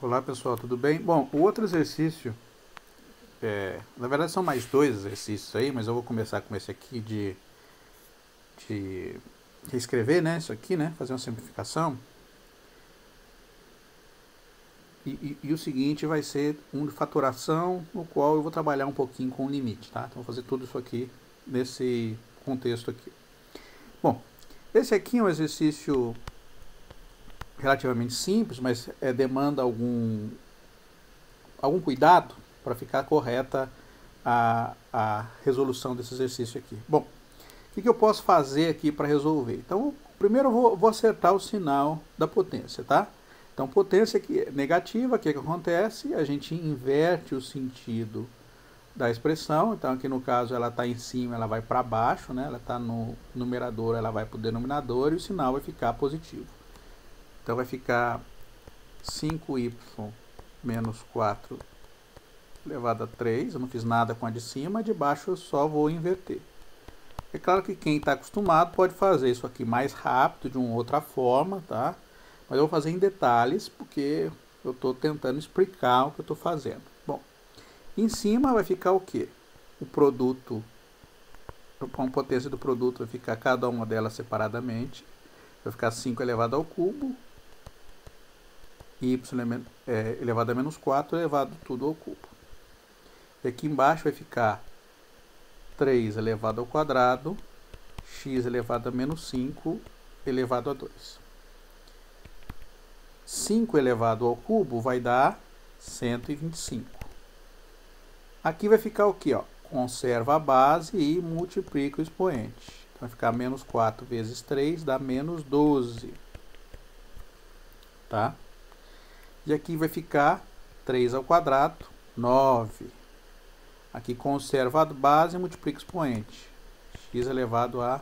Olá pessoal, tudo bem? Bom, o outro exercício, na verdade são mais dois exercícios aí, mas eu vou começar com esse aqui de reescrever, né? Isso aqui, né? Fazer uma simplificação. E o seguinte vai ser um de faturação, no qual eu vou trabalhar um pouquinho com o limite, tá? Então vou fazer tudo isso aqui nesse contexto aqui. Bom, esse aqui é um exercício relativamente simples, mas demanda algum cuidado para ficar correta a resolução desse exercício aqui. Bom, o que eu posso fazer aqui para resolver? Então, primeiro eu vou acertar o sinal da potência, tá? Então, potência aqui é negativa, o que acontece? A gente inverte o sentido da expressão. Então, aqui no caso, ela está em cima, ela vai para baixo, né? Ela está no numerador, ela vai para o denominador e o sinal vai ficar positivo. Então, vai ficar 5y menos 4 elevado a 3, eu não fiz nada com a de cima, a de baixo eu só vou inverter. É claro que quem está acostumado pode fazer isso aqui mais rápido, de uma outra forma, tá? Mas eu vou fazer em detalhes, porque eu estou tentando explicar o que eu estou fazendo. Bom, em cima vai ficar o quê? O produto, a potência do produto vai ficar cada uma delas separadamente. Vai ficar 5 elevado ao cubo, y elevado a menos 4 elevado tudo ao cubo. E aqui embaixo vai ficar 3 elevado ao quadrado, x elevado a menos 5 elevado a 2. 5 elevado ao cubo vai dar 125. Aqui vai ficar o que? Conserva a base e multiplica o expoente. Então vai ficar menos 4 vezes 3 dá menos 12. Tá? E aqui vai ficar 3 ao quadrado, 9. Aqui conserva a base e multiplica o expoente. X elevado a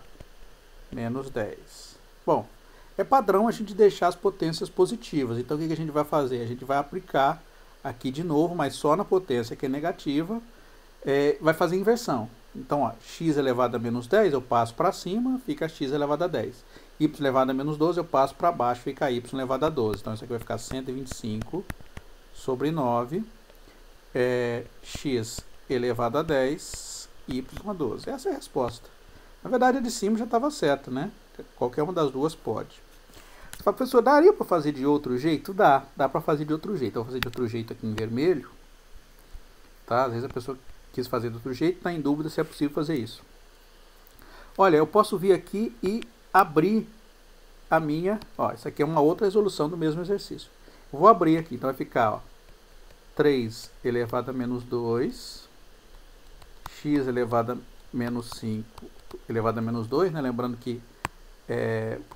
menos 10. Bom, é padrão a gente deixar as potências positivas. Então, o que a gente vai fazer? A gente vai aplicar aqui de novo, mas só na potência que é negativa. Vai fazer inversão. Então, x elevado a menos 10 eu passo para cima, fica x elevado a 10. Y elevado a menos 12 eu passo para baixo, fica y elevado a 12. Então, isso aqui vai ficar 125 sobre 9. X elevado a 10, y a 12. Essa é a resposta. Na verdade, a de cima já estava certa, né? Qualquer uma das duas pode. Você fala, professor, daria para fazer de outro jeito? Dá para fazer de outro jeito. Eu vou fazer de outro jeito aqui em vermelho. Tá? Às vezes a pessoa quis fazer de outro jeito, está em dúvida se é possível fazer isso. Olha, eu posso vir aqui e abrir a minha... Isso aqui é uma outra resolução do mesmo exercício. Eu vou abrir aqui, então vai ficar 3 elevado a menos 2... x elevado a menos 5 elevado a menos 2, né? Lembrando que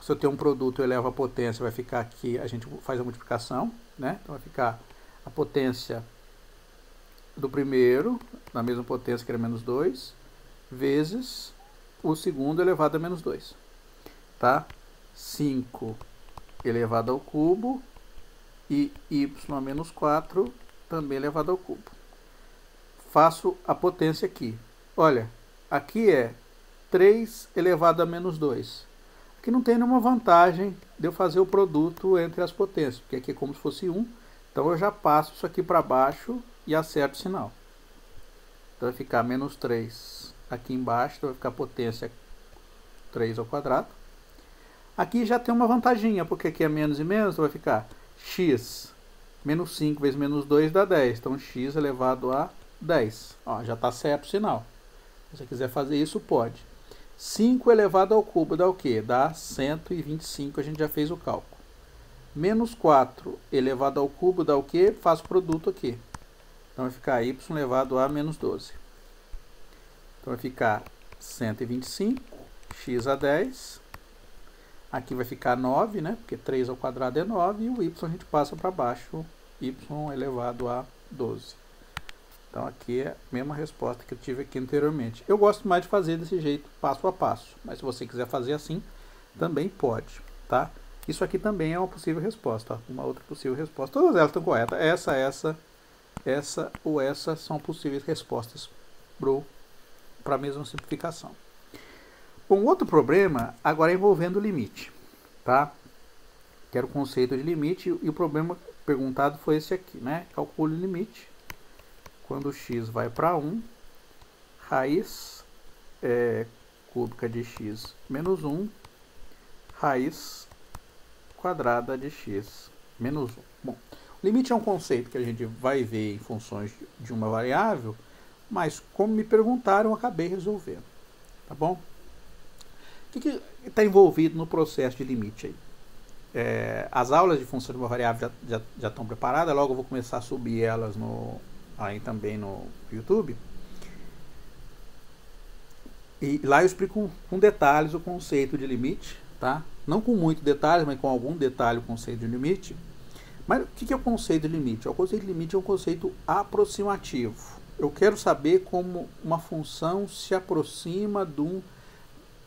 se eu tenho um produto, eu elevo a potência, vai ficar aqui, a gente faz a multiplicação, né? Então vai ficar a potência do primeiro, na mesma potência que era menos 2, vezes o segundo elevado a menos 2. Tá? 5 elevado ao cubo e y a menos 4 também elevado ao cubo. Faço a potência aqui. Olha, aqui é 3 elevado a menos 2. Aqui não tem nenhuma vantagem de eu fazer o produto entre as potências, porque aqui é como se fosse 1. Então eu já passo isso aqui para baixo e acerto o sinal. Então vai ficar menos 3 aqui embaixo, então vai ficar potência 3 ao quadrado. Aqui já tem uma vantaginha, porque aqui é menos e menos, então vai ficar x menos 5 vezes menos 2 dá 10. Então x elevado a 10. Já está certo o sinal. Se você quiser fazer isso, pode. 5 elevado ao cubo dá o quê? Dá 125, a gente já fez o cálculo. Menos 4 elevado ao cubo dá o quê? Faço o produto aqui. Então vai ficar y elevado a menos 12. Então vai ficar 125, x a 10. Aqui vai ficar 9, né? Porque 3 ao quadrado é 9. E o y a gente passa para baixo. Y elevado a 12. Então aqui é a mesma resposta que eu tive aqui anteriormente. Eu gosto mais de fazer desse jeito, passo a passo. Mas se você quiser fazer assim, também pode, tá? Isso aqui também é uma possível resposta, uma outra possível resposta. Todas elas estão corretas. Essa ou essa são possíveis respostas para a mesma simplificação. Bom, outro problema agora é envolvendo o limite, tá? Que era o conceito de limite, e o problema perguntado foi esse aqui, né? Calcule o limite quando x vai para 1, raiz cúbica de x menos 1, raiz quadrada de x menos 1. Bom, o limite é um conceito que a gente vai ver em funções de uma variável, mas como me perguntaram, eu acabei resolvendo. Tá bom? O que está envolvido no processo de limite aí? As aulas de função de uma variável já estão preparadas, logo eu vou começar a subir elas aí também no YouTube. E lá eu explico com detalhes o conceito de limite, tá? Não com muito detalhes, mas com algum detalhe o conceito de limite. Mas o que é o conceito de limite? O conceito de limite é um conceito aproximativo. Eu quero saber como uma função se aproxima de um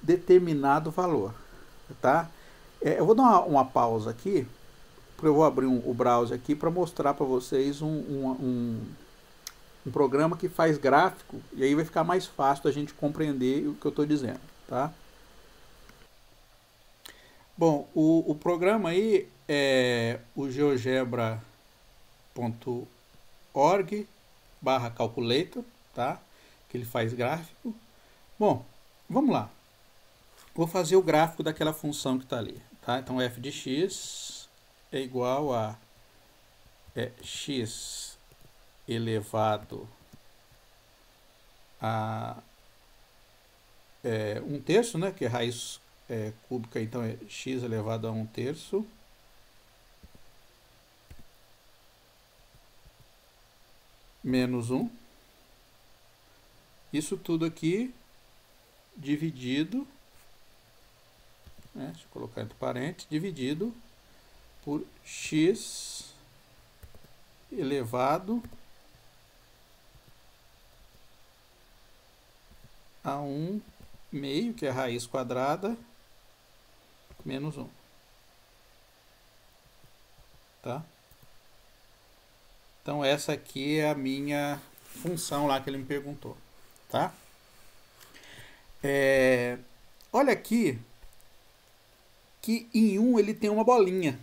determinado valor, tá? Eu vou dar uma pausa aqui, porque eu vou abrir o browser aqui para mostrar para vocês um programa que faz gráfico, e aí vai ficar mais fácil da gente compreender o que eu estou dizendo, tá? Bom, o programa aí é o geogebra.org/calculator, tá? Que ele faz gráfico. Bom, vamos lá. Vou fazer o gráfico daquela função que está ali, tá? Então f de x é igual a x elevado a 1/3, né? Que é raiz cúbica, então é x elevado a 1/3 menos 1. Isso tudo aqui dividido, né? Deixa eu colocar entre parênteses, dividido por x elevado a 1/2, que é a raiz quadrada, menos 1. Tá? Então essa aqui é a minha função lá que ele me perguntou. Tá? Olha aqui que em 1 ele tem uma bolinha.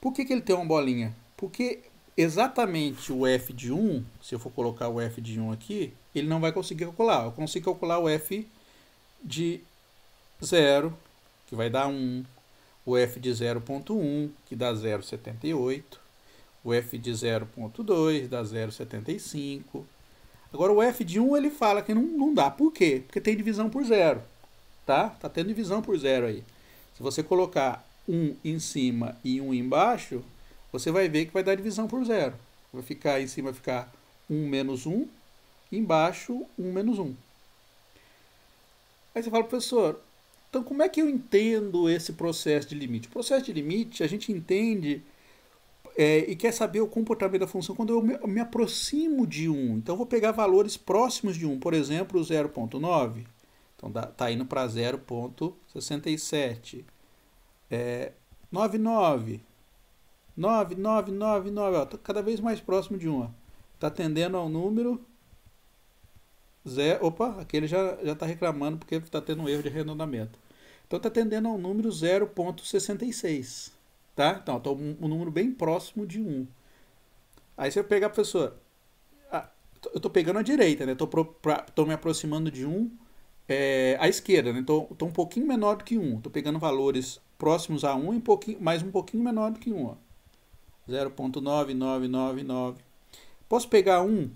Por que ele tem uma bolinha? Porque exatamente o f de 1, se eu for colocar o f de 1 aqui, ele não vai conseguir calcular. Eu consigo calcular o f de 0, que vai dar 1, o f de 0.1, que dá 0,78, o f de 0.2 dá 0,75. Agora o f de 1 ele fala que não dá. Por quê? Porque tem divisão por 0. Tá? Tá tendo divisão por 0 aí. Se você colocar 1 em cima e 1 embaixo, você vai ver que vai dar divisão por 0. Vai ficar em cima, vai ficar 1 menos 1, embaixo 1 menos 1. Aí você fala, professor, então como é que eu entendo esse processo de limite? O processo de limite a gente entende e quer saber o comportamento da função quando eu me aproximo de 1. Então eu vou pegar valores próximos de 1, por exemplo, 0.9. Então está indo para 0.67. 99. 9999. Está cada vez mais próximo de 1. Está tendendo ao número 0. Opa, aqui ele já está reclamando porque está tendo um erro de arredondamento. Então está tendendo ao número 0.66. Tá? Então está um número bem próximo de 1. Aí você pega a pessoa. Eu estou pegando a direita, né? Estou me aproximando de 1 à esquerda, né? Estou um pouquinho menor do que 1. Estou pegando valores próximos a 1 e mais um pouquinho menor do que 1. 0.9999. Posso pegar 1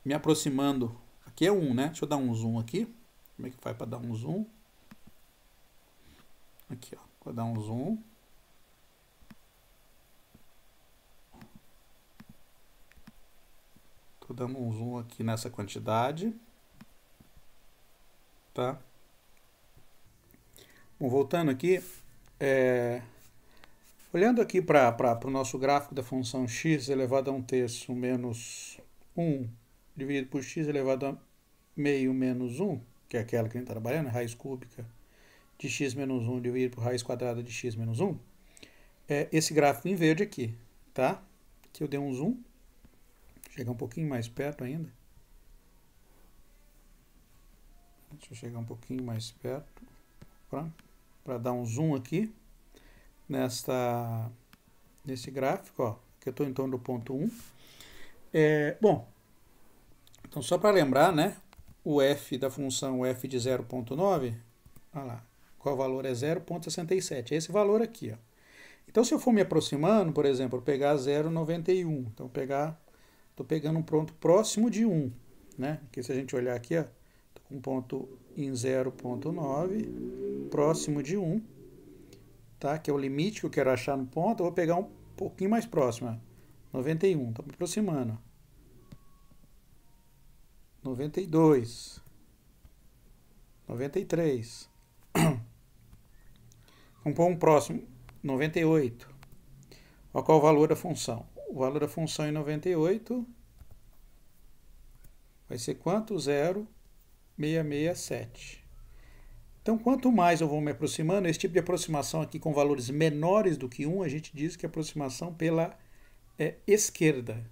me aproximando. Aqui é 1, né? Deixa eu dar um zoom aqui. Como é que faz para dar um zoom? Aqui, ó. Vou dar um zoom. Estou dando um zoom aqui nessa quantidade. Tá? Bom, voltando aqui, olhando aqui para o nosso gráfico da função x elevado a 1/3 menos 1 dividido por x elevado a meio menos 1, que é aquela que a gente está trabalhando, raiz cúbica de x menos 1 dividido por raiz quadrada de x menos 1, esse gráfico em verde aqui, tá? Aqui eu dei um zoom, chegar um pouquinho mais perto ainda. Deixa eu chegar um pouquinho mais perto para dar um zoom aqui nesse gráfico, ó, que eu estou em torno do ponto 1. Bom, então só para lembrar, né, o f da função f de 0,9, olha lá, qual valor é 0,67, é esse valor aqui, ó. Então se eu for me aproximando, por exemplo, eu pegar 0,91, então estou pegando um ponto próximo de 1, né, porque se a gente olhar aqui, ó, estou com um ponto em 0,9, próximo de 1, tá, que é o limite que eu quero achar no ponto, eu vou pegar um pouquinho mais próximo, ó, 91, estou me aproximando, 92, 93, vamos pôr um próximo, 98. Olha qual é o valor da função. O valor da função em 98 vai ser quanto? 0,667. Então, quanto mais eu vou me aproximando, esse tipo de aproximação aqui com valores menores do que 1, a gente diz que é aproximação pela esquerda,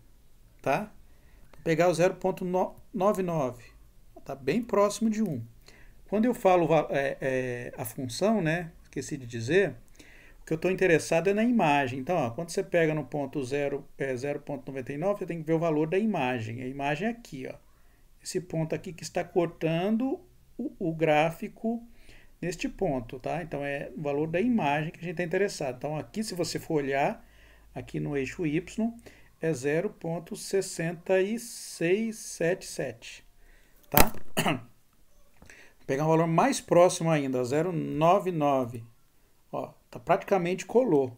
tá? Vou pegar o 0,99, está bem próximo de 1. Quando eu falo a função, né, esqueci de dizer, o que eu estou interessado é na imagem. Então, ó, quando você pega no ponto 0,99, você tem que ver o valor da imagem. A imagem é aqui, ó. Esse ponto aqui que está cortando o gráfico neste ponto, tá? Então, é o valor da imagem que a gente está interessado. Então, aqui, se você for olhar, aqui no eixo Y, é 0,6677, tá? Vou pegar um valor mais próximo ainda, 0,99. Ó, tá praticamente colou.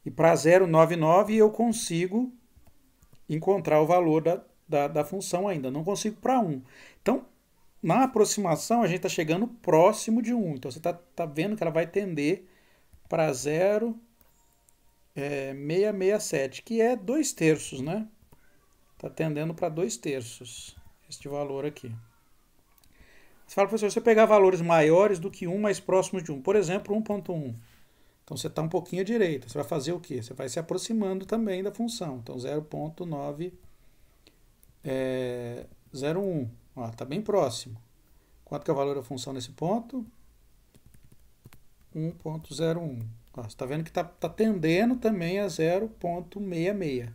E para 0,99 eu consigo encontrar o valor da função ainda. Não consigo para 1. Então, na aproximação, a gente está chegando próximo de 1. Então, você tá vendo que ela vai tender para 0,667, que é 2/3, né? Está tendendo para 2/3, este valor aqui. Você fala, professor, se eu pegar valores maiores do que 1, mais próximos de 1, por exemplo, 1,1. Então, você está um pouquinho à direita. Você vai fazer o quê? Você vai se aproximando também da função. Então, 0,901. Está bem próximo. Quanto que é o valor da função nesse ponto? 1,01. Você está vendo que está tendendo também a 0,66.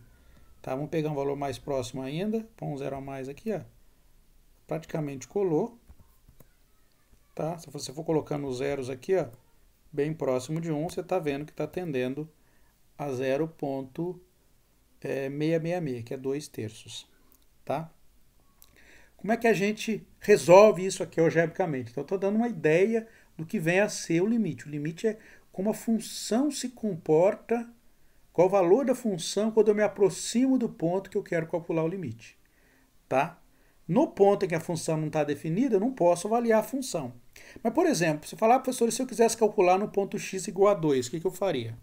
Tá? Vamos pegar um valor mais próximo ainda. Põe um 0 a mais aqui. Ó. Praticamente colou. Tá? Se você for colocando os zeros aqui, ó, bem próximo de 1, você está vendo que está tendendo a 0,666, que é 2/3. Tá? Como é que a gente resolve isso aqui algebricamente? Então, eu estou dando uma ideia do que vem a ser o limite. O limite é como a função se comporta, qual o valor da função quando eu me aproximo do ponto que eu quero calcular o limite. Tá? No ponto em que a função não está definida, eu não posso avaliar a função. Mas, por exemplo, se falar, professor, se eu quisesse calcular no ponto x igual a 2, o que eu faria?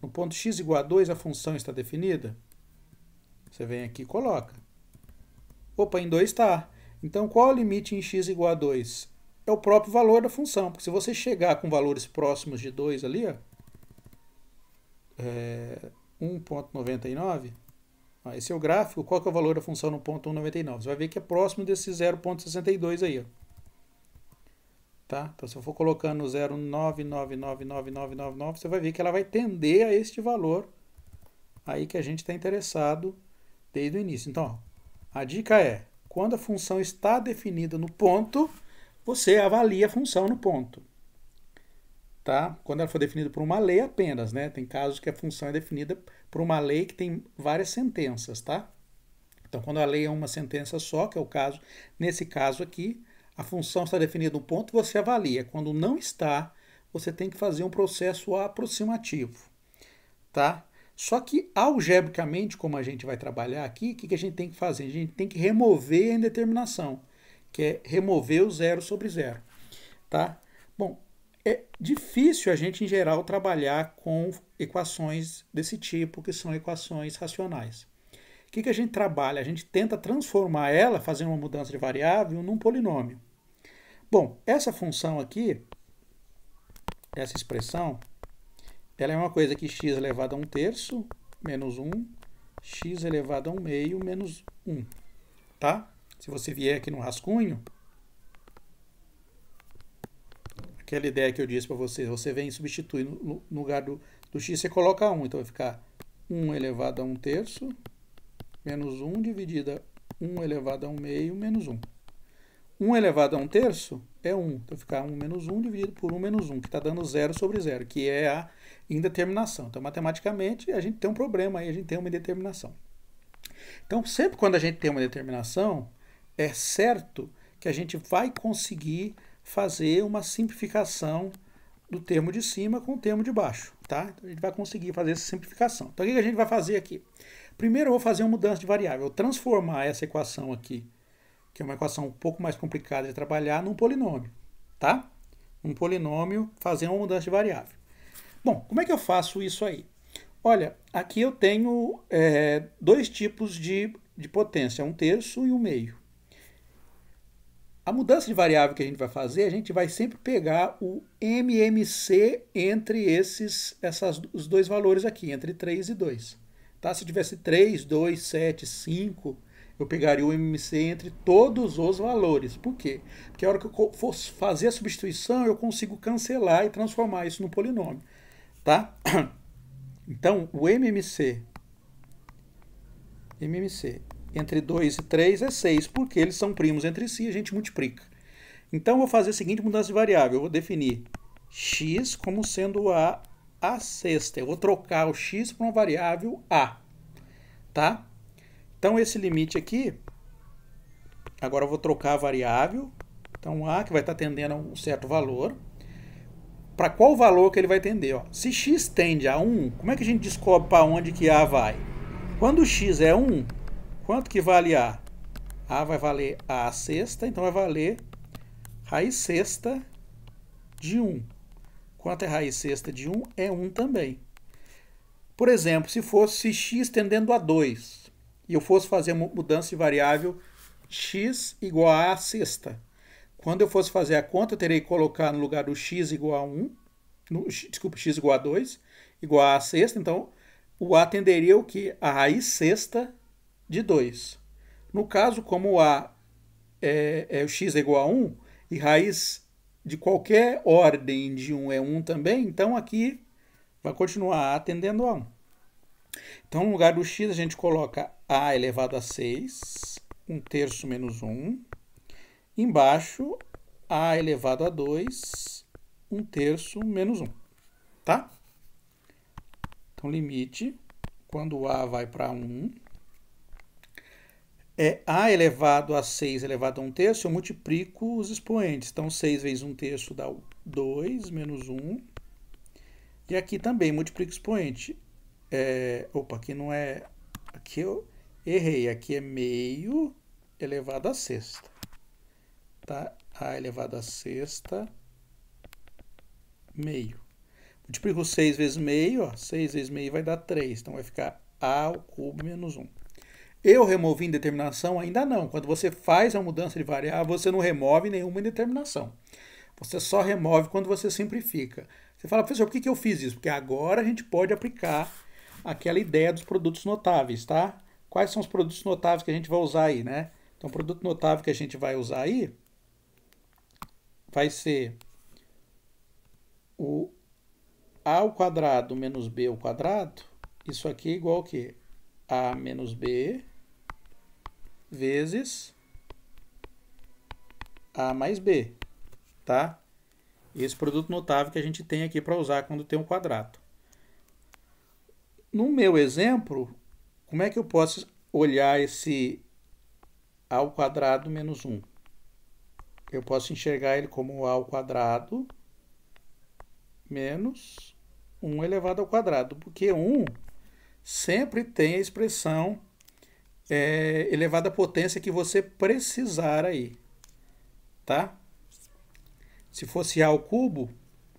No ponto x igual a 2, a função está definida? Você vem aqui e coloca. Opa, em 2 está. Então, qual é o limite em x igual a 2? É o próprio valor da função. Porque se você chegar com valores próximos de 2 ali, ó, 1,99, esse é o gráfico. Qual que é o valor da função no ponto 1,99? Você vai ver que é próximo desse 0,62 aí, ó. Tá? Então, se eu for colocando 0,9999999, você vai ver que ela vai tender a este valor aí que a gente está interessado desde o início. Então, ó, a dica é, quando a função está definida no ponto, você avalia a função no ponto. Tá? Quando ela for definida por uma lei apenas, né? Tem casos que a função é definida por uma lei que tem várias sentenças, tá? Então, quando a lei é uma sentença só, que é o caso, nesse caso aqui, a função está definida no ponto, você avalia. Quando não está, você tem que fazer um processo aproximativo, tá? Só que, algebricamente, como a gente vai trabalhar aqui, o que a gente tem que fazer? A gente tem que remover a indeterminação, que é remover o zero sobre zero, tá? Bom, é difícil a gente, em geral, trabalhar com equações desse tipo, que são equações racionais. O que a gente trabalha? A gente tenta transformar ela, fazendo uma mudança de variável, num polinômio. Bom, essa função aqui, essa expressão, ela é uma coisa que x elevado a 1/3 menos 1, x elevado a 1/2 menos 1. Tá? Se você vier aqui no rascunho, aquela ideia que eu disse para você, você vem e substitui no lugar do x, você coloca 1, então vai ficar 1 elevado a 1/3 menos 1 dividida 1 elevado a 1/2 menos 1. 1 elevado a 1/3 é 1. Então, vai ficar 1 menos 1 dividido por 1 menos 1, que está dando 0 sobre 0, que é a indeterminação. Então, matematicamente, a gente tem um problema aí, a gente tem uma indeterminação. Então, sempre quando a gente tem uma determinação, é certo que a gente vai conseguir fazer uma simplificação do termo de cima com o termo de baixo, tá? Então, a gente vai conseguir fazer essa simplificação. Então, o que a gente vai fazer aqui? Primeiro, eu vou fazer uma mudança de variável. Eu vou transformar essa equação aqui, que é uma equação um pouco mais complicada de trabalhar, num polinômio, tá? Um polinômio, fazer uma mudança de variável. Bom, como é que eu faço isso aí? Olha, aqui eu tenho dois tipos de potência, 1/3 e 1/2. A mudança de variável que a gente vai fazer, a gente vai sempre pegar o MMC entre os dois valores aqui, entre 3 e 2. Tá? Se tivesse 3, 2, 7, 5, eu pegaria o MMC entre todos os valores. Por quê? Porque a hora que eu for fazer a substituição, eu consigo cancelar e transformar isso num polinômio. Tá? Então, o MMC entre 2 e 3 é 6, porque eles são primos entre si, a gente multiplica. Então, eu vou fazer a seguinte mudança de variável. Eu vou definir x como sendo a sexta. Eu vou trocar o x para uma variável a. Tá? Então, esse limite aqui, agora eu vou trocar a variável. Então, a que vai estar tendendo a um certo valor. Para qual valor que ele vai tender? Ó, se x tende a 1, como é que a gente descobre para onde que a vai? Quando x é 1, quanto que vale a? A vai valer a sexta, então vai valer raiz sexta de 1. Quanto é raiz sexta de 1? É 1 também. Por exemplo, se fosse x tendendo a 2, e eu fosse fazer mudança de variável x igual a sexta, quando eu fosse fazer a conta, eu terei que colocar no lugar do x igual a 1, x igual a 2, igual a sexta, então o a tenderia o quê? A raiz sexta de 2. No caso, como o o x é igual a 1, e raiz de qualquer ordem de 1 é 1 também, então aqui vai continuar a tendendo a 1. Então, no lugar do x, a gente coloca a elevado a 6, 1/3 menos 1. Embaixo, a elevado a 2, 1/3 menos 1. Tá? Então, limite, quando o a vai para 1, é a elevado a 6 elevado a 1/3, eu multiplico os expoentes. Então, 6 vezes 1/3 dá 2 menos 1. E aqui também multiplico o expoente. Aqui não é... Aqui eu errei. Aqui é meio elevado a sexta. Tá? A elevado a sexta, meio. Multiplico 6 vezes meio, ó, 6 vezes meio vai dar 3, então vai ficar a ao cubo menos 1. Eu removi indeterminação? Ainda não. Quando você faz a mudança de variável, você não remove nenhuma indeterminação. Você só remove quando você simplifica. Você fala, professor, por que eu fiz isso? Porque agora a gente pode aplicar aquela ideia dos produtos notáveis, tá? Quais são os produtos notáveis que a gente vai usar aí, né? Então, o produto notável que a gente vai usar aí vai ser o a ao quadrado menos b ao quadrado. Isso aqui é igual ao quê? A menos b vezes a mais b, tá? Esse produto notável que a gente tem aqui para usar quando tem um quadrado. No meu exemplo, como é que eu posso olhar esse a ao quadrado menos 1? Eu posso enxergar ele como a ao quadrado menos 1 elevado ao quadrado, porque 1 sempre tem a expressão elevada à potência que você precisar aí, tá? Se fosse a ao cubo,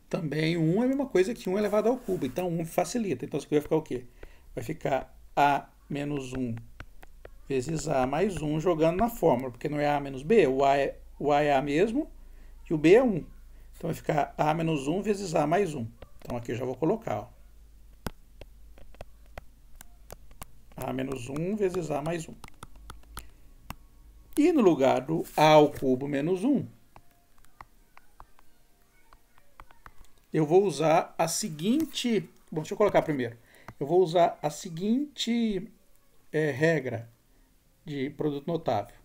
também 1 é a mesma coisa que 1 elevado ao cubo, então 1 facilita. Então isso aqui vai ficar o quê? Vai ficar a menos 1 vezes a mais 1 jogando na fórmula, porque não é a menos b, o a é a mesmo e o b é 1. Então vai ficar a menos 1 vezes a mais 1. Então aqui eu já vou colocar, ó. A menos 1 vezes a mais 1. E no lugar do a ao cubo menos 1, eu vou usar a seguinte... Bom, deixa eu colocar primeiro. eu vou usar a seguinte regra de produto notável.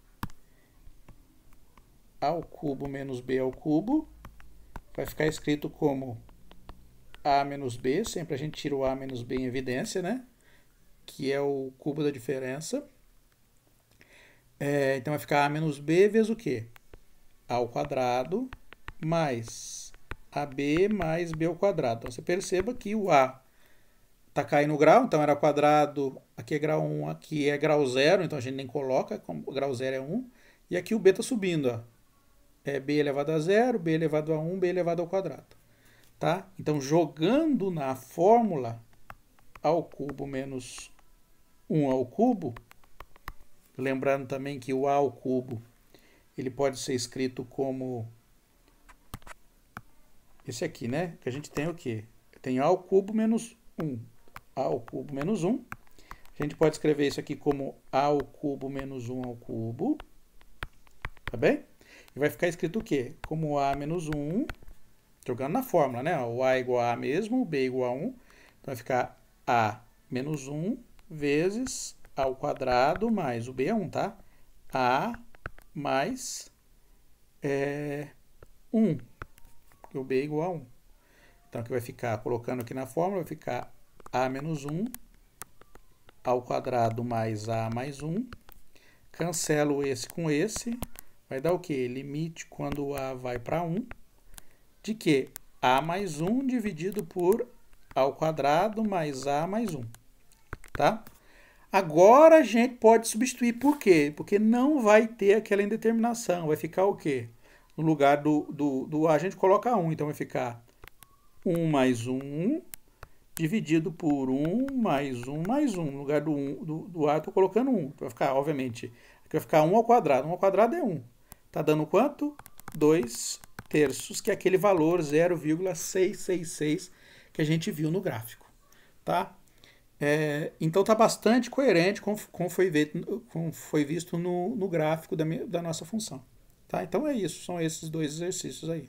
A ao cubo menos B ao cubo vai ficar escrito como A menos B, sempre a gente tira o A menos B em evidência, né? Que é o cubo da diferença. Então vai ficar A menos B vezes o quê? A ao quadrado mais AB mais B ao quadrado. Então você perceba que o A está caindo o grau, então era quadrado, aqui é grau 1, aqui é grau 0, então a gente nem coloca, como o grau 0 é 1. E aqui o B está subindo, ó. É B elevado a 0, B elevado a 1, B elevado ao quadrado. Tá? Então, jogando na fórmula A ao cubo menos 1 ao cubo, lembrando também que o A ao cubo ele pode ser escrito como esse aqui, né? Que a gente tem o quê? Tem A ao cubo menos 1. A ao cubo menos 1. A gente pode escrever isso aqui como A ao cubo menos 1 ao cubo. Tá bem? E vai ficar escrito o quê? Como A menos 1, jogando na fórmula, né? O A igual a A mesmo, o B igual a 1. Então vai ficar A menos 1 vezes A ao quadrado mais o B é 1, tá? A mais 1, porque o B é igual a 1. Então aqui vai ficar, colocando aqui na fórmula, vai ficar A menos 1 ao quadrado mais A mais 1. Cancelo esse com esse. Vai dar o quê? Limite quando o A vai para 1. De que? A mais 1 dividido por A ao quadrado mais A mais 1. Tá? Agora a gente pode substituir. Por quê? Porque não vai ter aquela indeterminação. Vai ficar o quê? No lugar do A a gente coloca 1. Então vai ficar 1 mais 1 dividido por 1 mais 1 mais 1. No lugar do A eu estou colocando 1. Então vai ficar, obviamente, aqui vai ficar 1 ao quadrado. 1 ao quadrado é 1. Está dando quanto? 2 terços, que é aquele valor 0,666 que a gente viu no gráfico. Tá? Então está bastante coerente com foi visto no gráfico da nossa função. Tá? Então é isso, são esses dois exercícios aí.